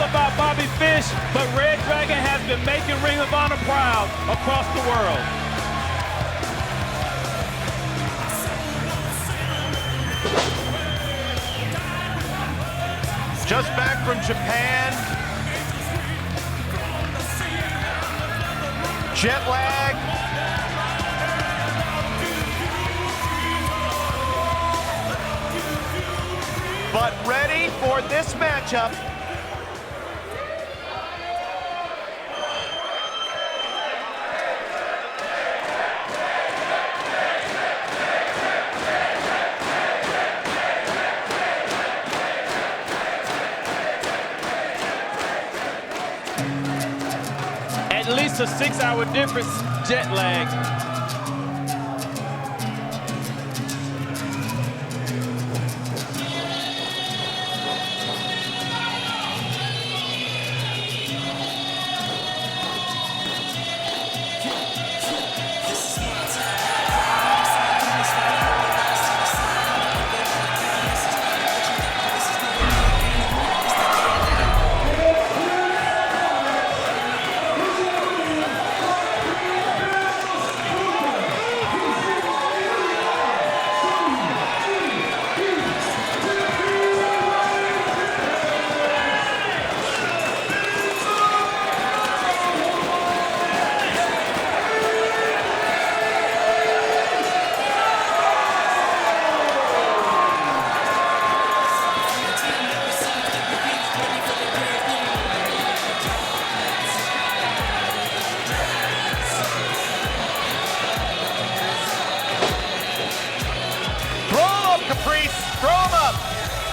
about Bobby Fish, but ReDragon has been making Ring of Honor proud across the world. Just back from Japan. Jet lag. But ready for this matchup. At least a 6-hour difference jet lag.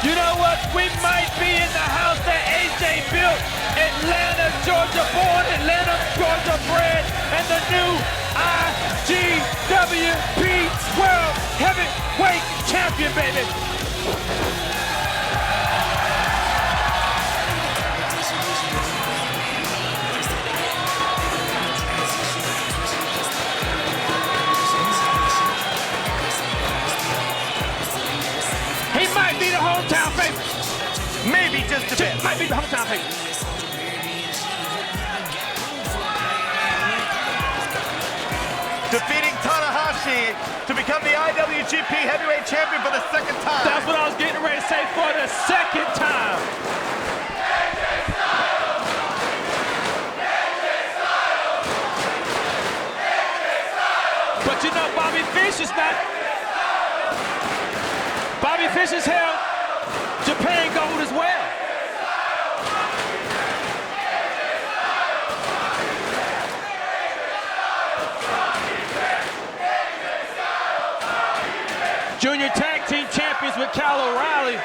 You know what? We might be in the house that AJ built. Atlanta, Georgia born, Atlanta, Georgia bred, and the new IGWP World Heavyweight Champion, baby. He might be the hometown favorite. Maybe just a bit. Might be the hometown favorite. Defeating Tanahashi to become the IWGP Heavyweight Champion for the second time. That's what I was getting ready to say, for the second time. But you know, Bobby Fish is not. Bobby Fish has held Japan gold as well. Junior tag team champions with Kyle O'Reilly.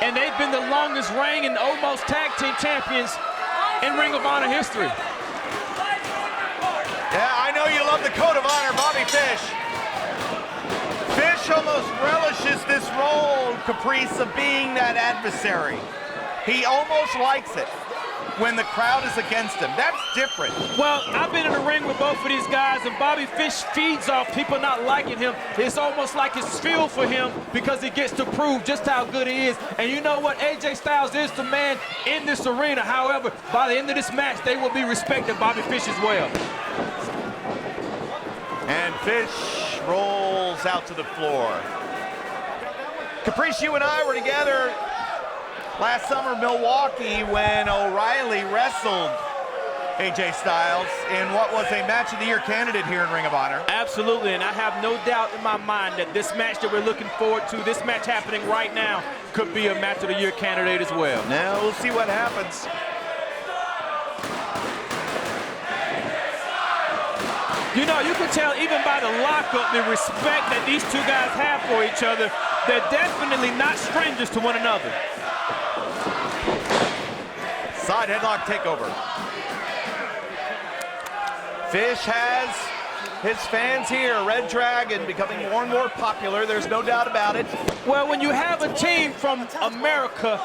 And they've been the longest reigning almost tag team champions in Ring of Honor history. Yeah, I know you love the Code of Honor, Bobby Fish. Fish almost relishes this role, Caprice, of being that adversary. He almost likes it when the crowd is against him. That's different. Well, I've been in the ring with both of these guys, and Bobby Fish feeds off people not liking him. It's almost like it's fuel for him because he gets to prove just how good he is. And you know what? AJ Styles is the man in this arena. However, by the end of this match, they will be respecting Bobby Fish as well. And Fish rolls out to the floor. Caprice, you and I were together last summer in Milwaukee when O'Reilly wrestled AJ Styles in what was a Match of the Year candidate here in Ring of Honor. Absolutely, and I have no doubt in my mind that this match that we're looking forward to, this match happening right now, could be a Match of the Year candidate as well. Now we'll see what happens. You know, you can tell even by the lockup, the respect that these two guys have for each other. They're definitely not strangers to one another. Side headlock takeover. Fish has his fans here. ReDragon becoming more and more popular. There's no doubt about it. Well, when you have a team from America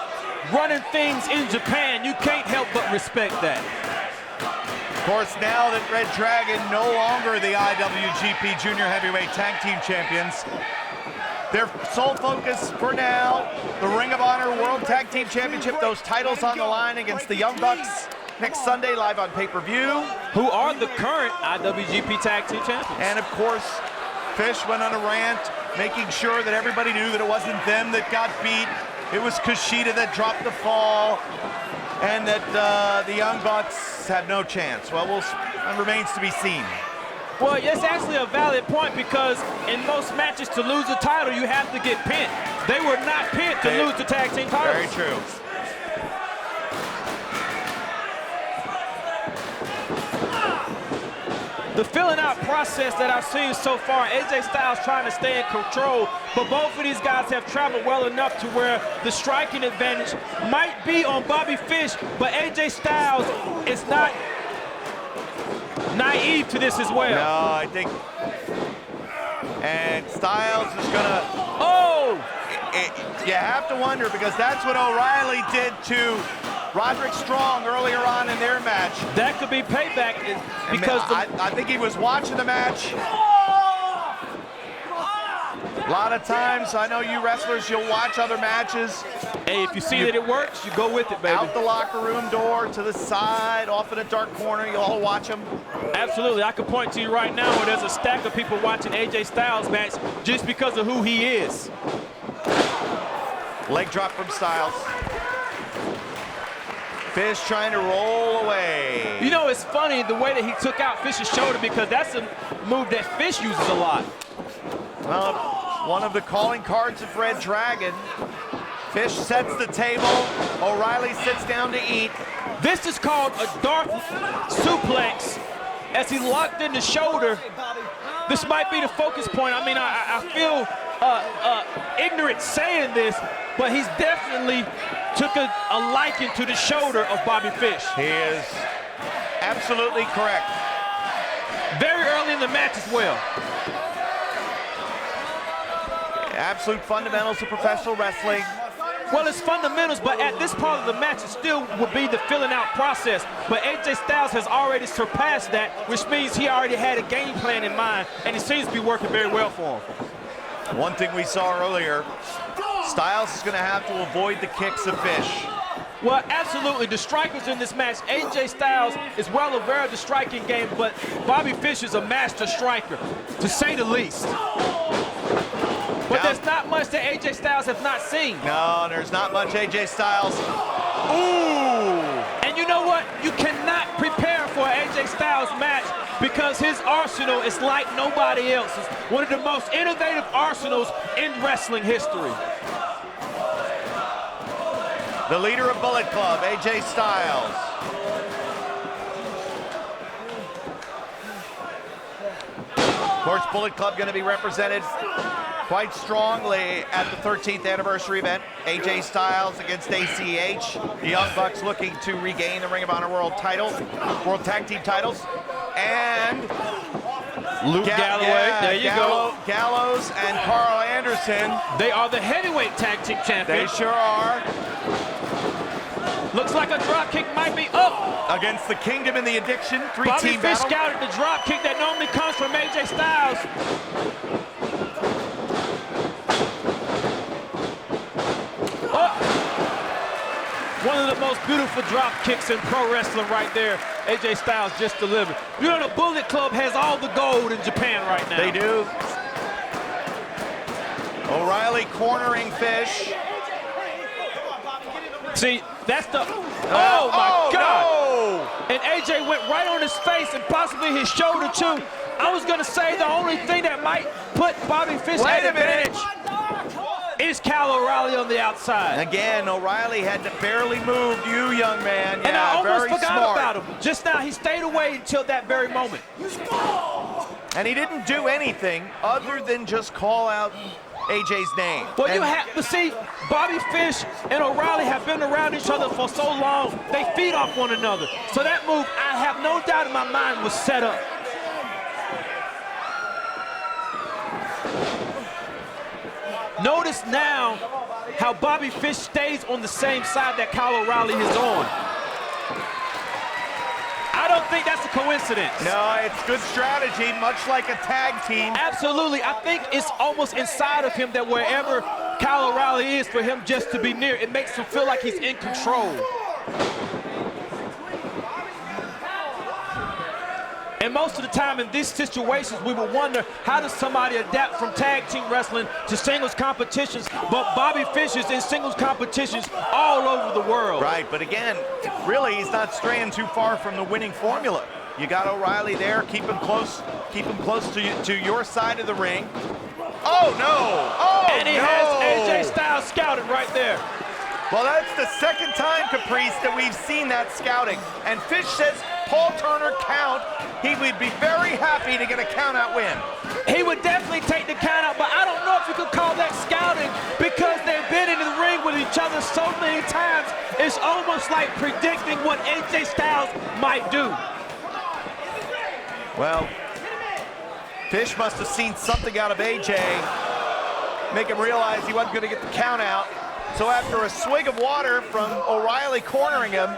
running things in Japan, you can't help but respect that. Of course, now that ReDragon no longer the IWGP Junior Heavyweight Tag Team Champions, Their sole focus for now, the Ring of Honor World Tag Team Championship, those titles on the line against the Young Bucks next Sunday live on pay-per-view. Who are the current IWGP Tag Team Champions. And of course, Fish went on a rant, making sure that everybody knew that it wasn't them that got beat. It was Kushida that dropped the fall, and that the Young Bucks have no chance. Well, it remains to be seen. Well, it's actually a valid point because in most matches to lose the title, you have to get pinned. They were not pinned to lose the tag team titles. Very true. The filling out process that I've seen so far, AJ Styles trying to stay in control, but both of these guys have traveled well enough to where the striking advantage might be on Bobby Fish, but AJ Styles is not naive to this as well. No, I think, and Styles is gonna, you have to wonder, because that's what O'Reilly did to Roderick Strong earlier on in their match. That could be payback because I think he was watching the match. A lot of times, I know you wrestlers, you'll watch other matches. Hey, if you see that it works, you go with it, baby. Out the locker room door, to the side, off in a dark corner, you all watch them. Absolutely, I can point to you right now where there's a stack of people watching AJ Styles match just because of who he is. Leg drop from Styles. Fish trying to roll away. You know, it's funny the way that he took out Fish's shoulder, because that's a move that Fish uses a lot. Well, one of the calling cards of ReDragon. Fish sets the table. O'Reilly sits down to eat. This is called a dark suplex as he locked in the shoulder. This might be the focus point. I mean, I feel ignorant saying this, but he's definitely took a liking to the shoulder of Bobby Fish. He is absolutely correct. Very early in the match as well. Absolute fundamentals of professional wrestling. Well, it's fundamentals, but at this part of the match, it still would be the filling out process. But AJ Styles has already surpassed that, which means he already had a game plan in mind, and it seems to be working very well for him. One thing we saw earlier, Styles is going to have to avoid the kicks of Fish. Well, absolutely. The strikers in this match, AJ Styles is well aware of the striking game, but Bobby Fish is a master striker, to say the least. But there's not much that AJ Styles has not seen. No, there's not much AJ Styles. Ooh! And you know what? You cannot prepare for an AJ Styles match because his arsenal is like nobody else's. One of the most innovative arsenals in wrestling history. The leader of Bullet Club, AJ Styles. Of course, Bullet Club going to be represented quite strongly at the 13th anniversary event. AJ Styles against ACH. The Young Bucks looking to regain the Ring of Honor World Tag Team titles. And Luke Galloway, there you go. Gallows and Carl Anderson. They are the heavyweight tag team champions. They sure are. Looks like a drop kick might be up. Against the Kingdom and the Addiction, Bobby three-team Fish battle. scouted the drop kick that normally comes from AJ Styles. One of the most beautiful drop kicks in pro wrestling right there. AJ Styles just delivered. You know, the Bullet Club has all the gold in Japan right now. They do. O'Reilly cornering Fish. See, that's the, oh my God. No. And AJ went right on his face and possibly his shoulder too. I was gonna say the only thing that might put Bobby Fish at advantage is Cal O'Reilly on the outside. Again, O'Reilly had to barely move you, young man. Yeah, and I almost very forgot smart. about him. Just now, he stayed away until that very moment. And he didn't do anything other than just call out AJ's name. Well, you have to see, Bobby Fish and O'Reilly have been around each other for so long, they feed off one another. So that move, I have no doubt in my mind, was set up. Notice now how Bobby Fish stays on the same side that Kyle O'Reilly is on. I don't think that's a coincidence. No, it's good strategy, much like a tag team. Absolutely. I think it's almost inside of him that wherever Kyle O'Reilly is, for him just to be near, it makes him feel like he's in control. And most of the time in these situations, we would wonder, how does somebody adapt from tag team wrestling to singles competitions? But Bobby Fish is in singles competitions all over the world. Right, but again, really, he's not straying too far from the winning formula. You got O'Reilly there, keep him close to your side of the ring. Oh, no! Oh, and he has AJ Styles scouted right there. Well, that's the second time, Caprice, that we've seen that scouting. And Fish says Paul Turner count. He would be very happy to get a count-out win. He would definitely take the count-out, but I don't know if you could call that scouting because they've been in the ring with each other so many times. It's almost like predicting what AJ Styles might do. Well, Fish must have seen something out of AJ, make him realize he wasn't going to get the count-out. So after a swig of water from O'Reilly cornering him.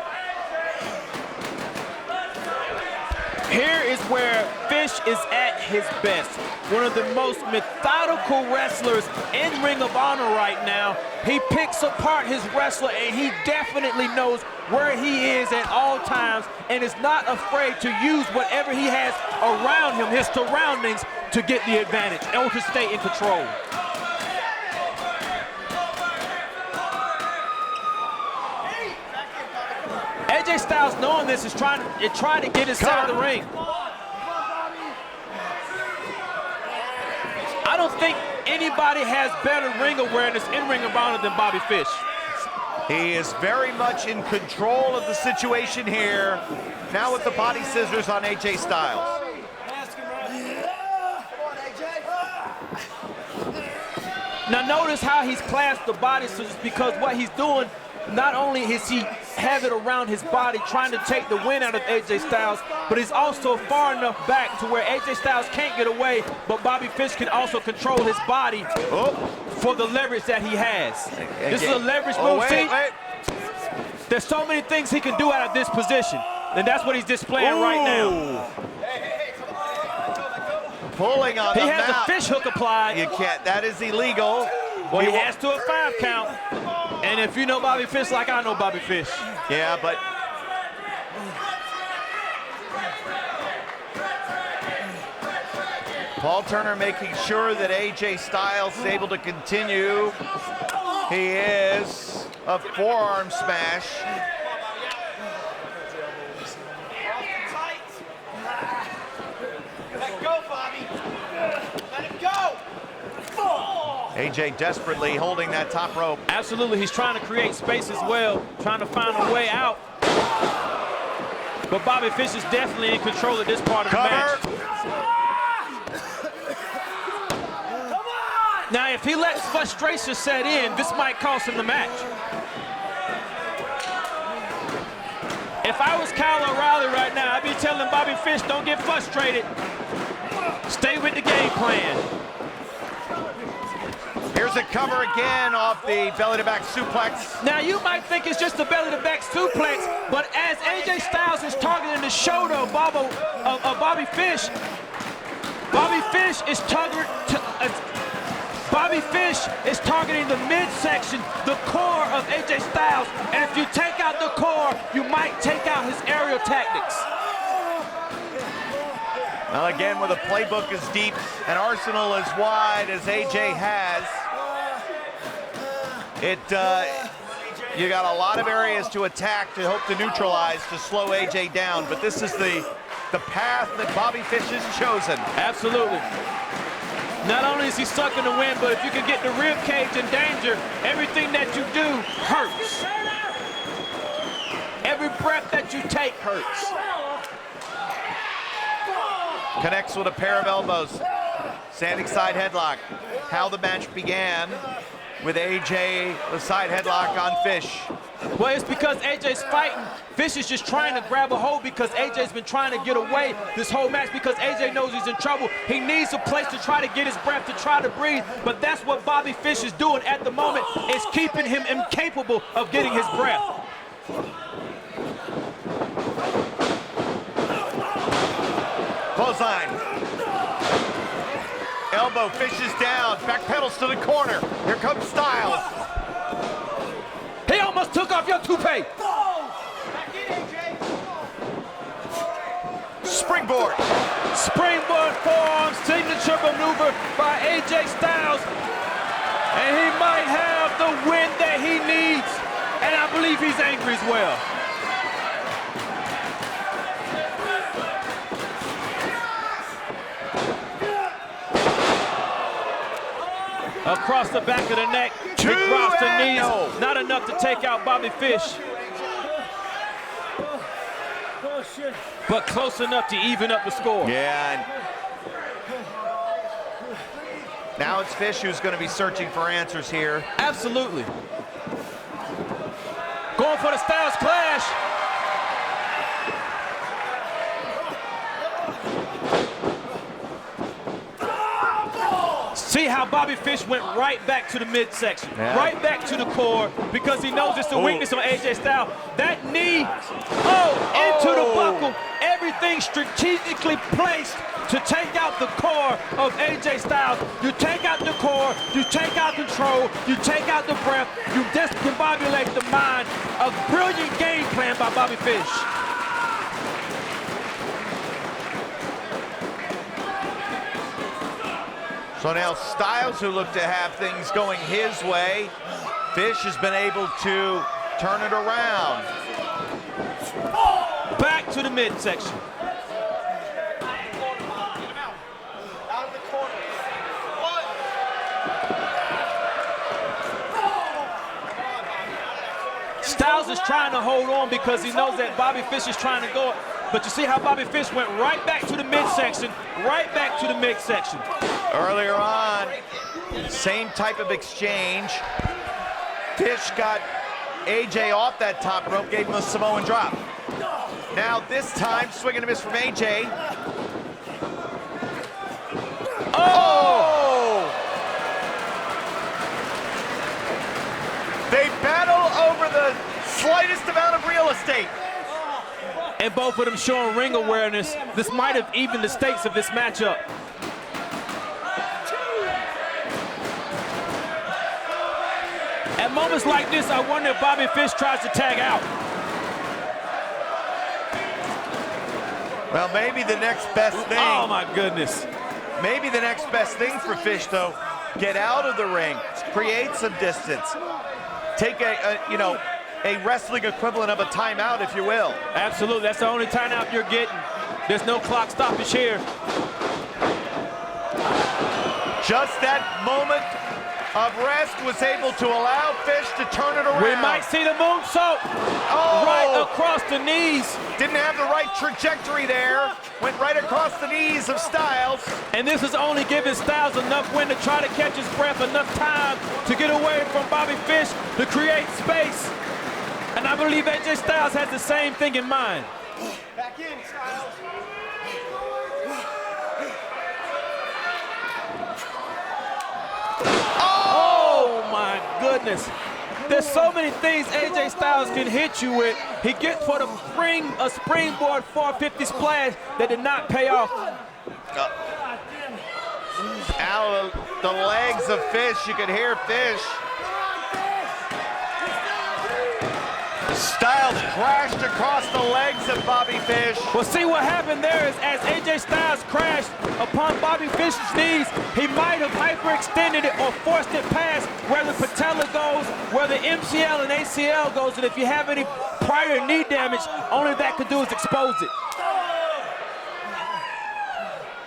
Here is where Fish is at his best. One of the most methodical wrestlers in Ring of Honor right now. He picks apart his wrestler, and he definitely knows where he is at all times and is not afraid to use whatever he has around him, his surroundings, to get the advantage or to stay in control. AJ Styles, knowing this, is trying to get inside the ring. I don't think anybody has better ring awareness in Ring of Honor than Bobby Fish. He is very much in control of the situation here. Now with the body scissors on AJ Styles. Now notice how he's clasped the body scissors, because what he's doing, not only is he have it around his body trying to take the win out of AJ Styles, but he's also far enough back to where AJ Styles can't get away, but Bobby Fish can also control his body for the leverage that he has. This is a leverage move. See? There's so many things he can do out of this position, and that's what he's displaying right now. Pulling on he has a fish hook applied. You can't, that is illegal. Well, he has to a 5 count. And if you know Bobby Fish like I know Bobby Fish. Yeah, but Paul Turner making sure that AJ Styles is able to continue. He is a forearm smash. Let go, Bobby. Let him go. AJ desperately holding that top rope. Absolutely, he's trying to create space as well, trying to find a way out. But Bobby Fish is definitely in control of this part of the match. Now, if he lets frustration set in, this might cost him the match. If I was Kyle O'Reilly right now, I'd be telling Bobby Fish, don't get frustrated. Stay with the game plan. Here's a cover again off the belly-to-back suplex. Now, you might think it's just a belly-to-back suplex, but as AJ Styles is targeting the shoulder of Bobby Fish, Bobby Fish is targeting the midsection, the core of AJ Styles, and if you take out the core, you might take out his aerial tactics. Well, again, with a playbook as deep, an arsenal as wide as AJ has, you got a lot of areas to attack to hope to neutralize, to slow AJ down, but this is the path that Bobby Fish has chosen. Absolutely. Not only is he sucking the wind, but if you can get the rib cage in danger, everything that you do hurts. Every breath that you take hurts. Connects with a pair of elbows. Standing side headlock. How the match began with AJ, the side headlock on Fish. Well, it's because AJ's fighting. Fish is just trying to grab a hold because AJ's been trying to get away this whole match because AJ knows he's in trouble. He needs a place to try to get his breath, to try to breathe, but that's what Bobby Fish is doing at the moment, is keeping him incapable of getting his breath. clothesline. Elbow fishes down, backpedals to the corner. Here comes Styles. He almost took off your toupee. Springboard. Springboard forearm signature maneuver by AJ Styles. And he might have the win that he needs. And I believe he's angry as well. Across the back of the neck, he drops the knees. Not enough to take out Bobby Fish. But close enough to even up the score. Yeah. Now it's Fish who's going to be searching for answers here. Absolutely. Going for the Styles Clash. See how Bobby Fish went right back to the midsection, right back to the core, because he knows it's a weakness on AJ Styles. That knee, into the buckle. Everything strategically placed to take out the core of AJ Styles. You take out the core, you take out control, you take out the breath, you discombobulate the mind. A brilliant game plan by Bobby Fish. So now Styles, who looked to have things going his way, Fish has been able to turn it around. Back to the midsection. Styles is trying to hold on because he knows that Bobby Fish is trying to go. But you see how Bobby Fish went right back to the midsection, right back to the midsection. Earlier on, same type of exchange. Fish got AJ off that top rope, gave him a Samoan drop. Now this time, swing and a miss from AJ. Oh! They battle over the slightest amount of real estate. And both of them showing ring awareness. This might have evened the stakes of this matchup. At moments like this, I wonder if Bobby Fish tries to tag out. Well, maybe the next best thing. Oh my goodness. Maybe the next best thing for Fish, though, get out of the ring, create some distance, take a wrestling equivalent of a timeout, if you will. Absolutely, that's the only timeout you're getting. There's no clock stoppage here. Just that moment of rest was able to allow Fish to turn it around. We might see the moonsault right across the knees. Didn't have the right trajectory there. Went right across the knees of Styles. And this is only giving Styles enough wind to try to catch his breath, enough time to get away from Bobby Fish to create space. And I believe AJ Styles has the same thing in mind. Back in, Styles. Oh my goodness. There's so many things AJ Styles can hit you with. He gets for a springboard 450 splash that did not pay off. Out of the legs of Fish, you could hear Fish. Styles crashed across the legs of Bobby Fish. Well, see what happened there is as AJ Styles crashed upon Bobby Fish's knees, he might have hyperextended it or forced it past where the patella goes, where the MCL and ACL goes, and if you have any prior knee damage, only that could do is expose it.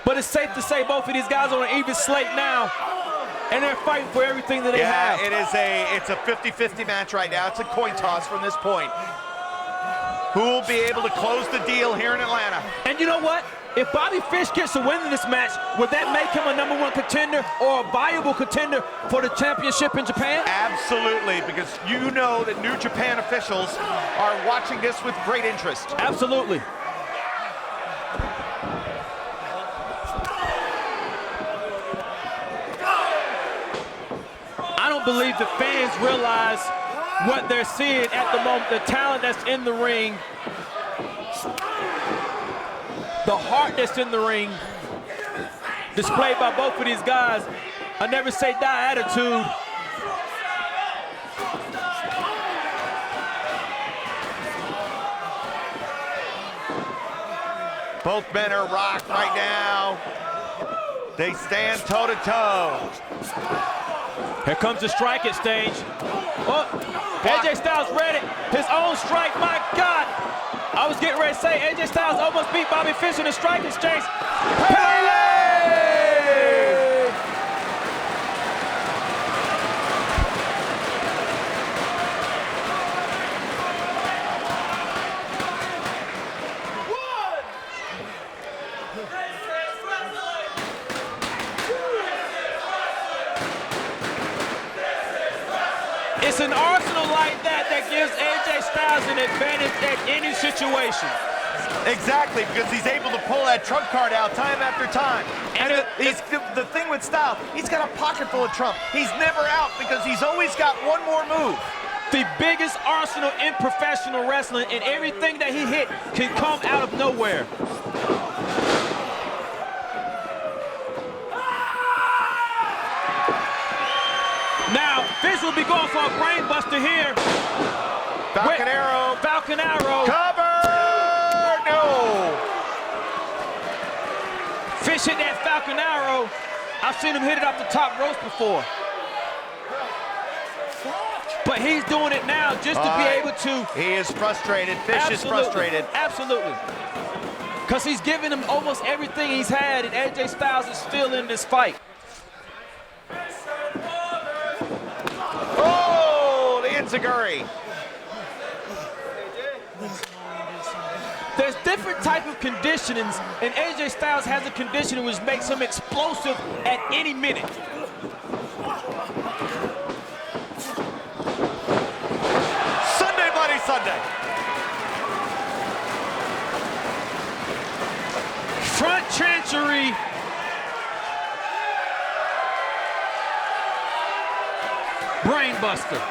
But it's safe to say both of these guys are on an even slate now, and they're fighting for everything that they have. It's a 50-50 match right now. It's a coin toss from this point. Who will be able to close the deal here in Atlanta? And you know what? If Bobby Fish gets a win in this match, would that make him a #1 contender or a viable contender for the championship in Japan? Absolutely, because you know that New Japan officials are watching this with great interest. Absolutely. I don't believe the fans realize what they're seeing at the moment, the talent that's in the ring. the heart that's in the ring displayed by both of these guys. A never say die attitude. Both men are rocked right now. They stand toe-to-toe. Here comes the strike exchange. Oh, AJ Styles ready. His own strike, my God. I was getting ready to say AJ Styles almost beat Bobby Fish in the strike exchange. Pele! It's an arsenal like that that gives AJ Styles an advantage at any situation. Exactly, because he's able to pull that trump card out time after time. And the thing with Styles, he's got a pocket full of trump. He's never out because he's always got one more move. The biggest arsenal in professional wrestling, and everything that he hit can come out of nowhere. Now, Fish will be going for a brain buster here. Falcon Arrow. Falcon Arrow. Cover! No! Fish hit that Falcon Arrow. I've seen him hit it off the top ropes before. But he's doing it now just to be able to. He is frustrated. Fish is frustrated. Absolutely. Because he's giving him almost everything he's had, and AJ Styles is still in this fight. Oh, the enziguri. There's different type of conditionings, and AJ Styles has a conditioning which makes him explosive at any minute. Sunday, Bloody Sunday. Front chancery. Brainbuster.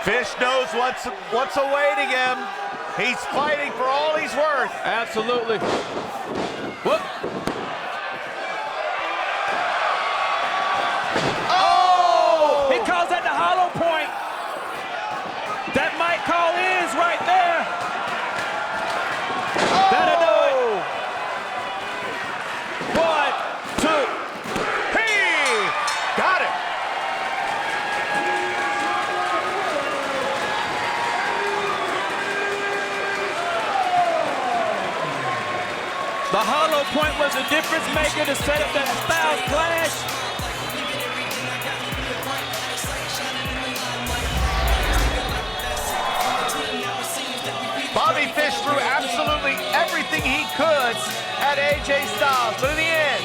Fish knows what's awaiting him. He's fighting for all he's worth. Absolutely. Whoop. Oh! He calls that the hollow point. That might call ends right there. Oh! That'll do it. 1, 2. Hey! Got it. The hollow point was a difference maker to set up that Styles clash. Bobby Fish threw absolutely everything he could at AJ Styles, but in the end,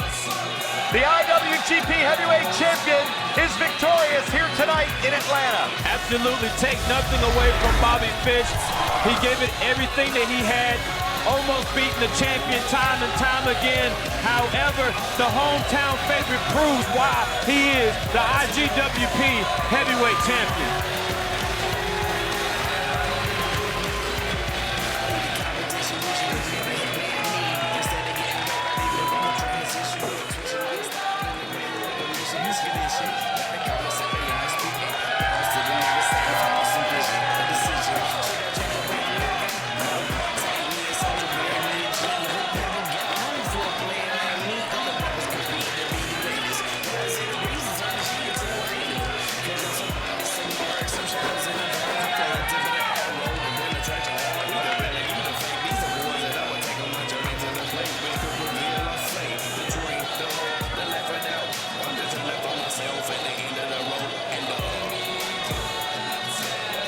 the IWGP Heavyweight Champion is victorious here tonight in Atlanta. Absolutely take nothing away from Bobby Fish. He gave it everything that he had, almost beating the champion time and time again. However, the hometown favorite proves why he is the IWGP Heavyweight Champion.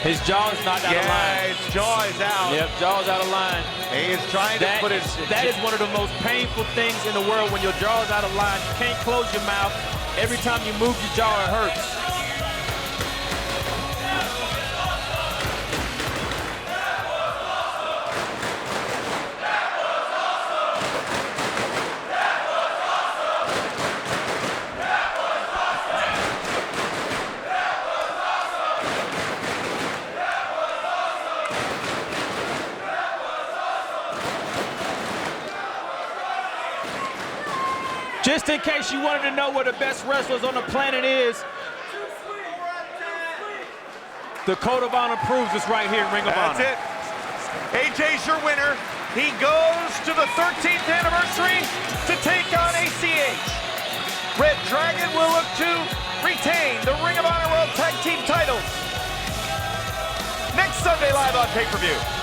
His jaw is knocked out of line. His jaw is out. Yep, jaw's out of line. He is trying to put his... That is one of the most painful things in the world when your jaw is out of line. You can't close your mouth. Every time you move your jaw, it hurts. Just in case you wanted to know where the best wrestlers on the planet is, the Code of Honor proves this right here in Ring of Honor. That's it. AJ's your winner. He goes to the 13th anniversary to take on ACH. ReDragon will look to retain the Ring of Honor World Tag Team titles next Sunday live on pay-per-view.